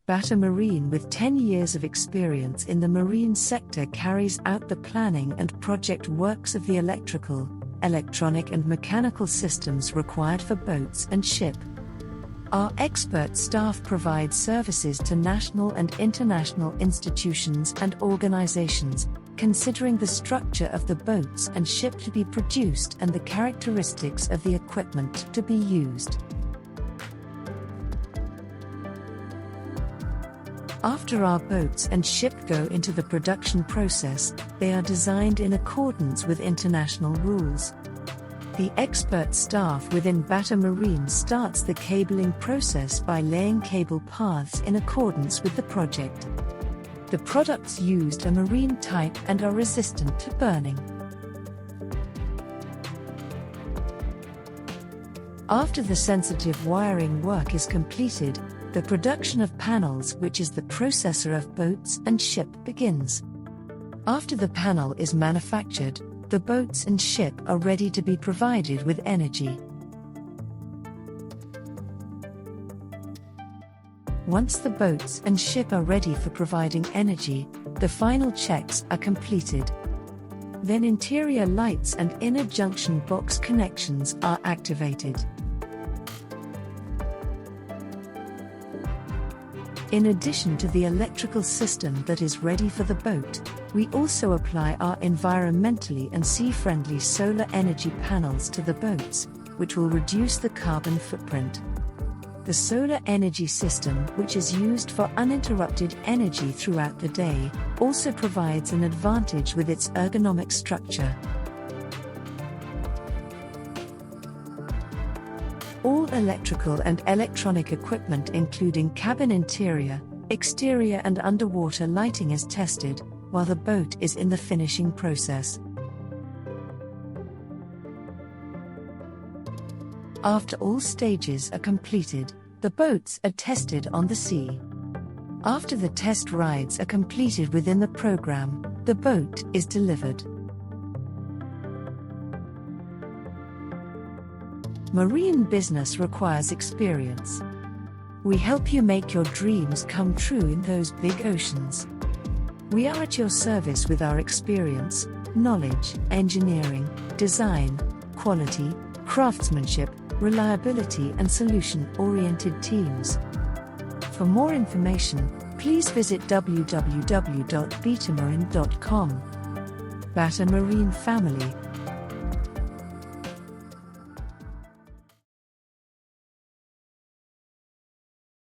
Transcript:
Beta Marin, with 10 years of experience in the marine sector, carries out the planning and project works of the electrical, electronic and mechanical systems required for boats and ship. Our expert staff provides services to national and international institutions and organizations, considering the structure of the boats and ship to be produced and the characteristics of the equipment to be used. After our boats and ship go into the production process, they are designed in accordance with international rules. The expert staff within Beta Marin starts the cabling process by laying cable paths in accordance with the project. The products used are marine type and are resistant to burning. After the sensitive wiring work is completed, the production of panels, which is the processor of boats and ship, begins. After the panel is manufactured, the boats and ship are ready to be provided with energy. Once the boats and ship are ready for providing energy, the final checks are completed. Then interior lights and inner junction box connections are activated. In addition to the electrical system that is ready for the boat, we also apply our environmentally and sea-friendly solar energy panels to the boats, which will reduce the carbon footprint. The solar energy system, which is used for uninterrupted energy throughout the day, also provides an advantage with its ergonomic structure. All electrical and electronic equipment, including cabin interior, exterior and underwater lighting, is tested, while the boat is in the finishing process. After all stages are completed, the boats are tested on the sea. After the test rides are completed within the program, the boat is delivered. Marine business requires experience. We help you make your dreams come true in those big oceans. We are at your service with our experience, knowledge, engineering, design, quality, craftsmanship, reliability and solution-oriented teams. For more information, please visit www.betamarin.com. Beta Marin family.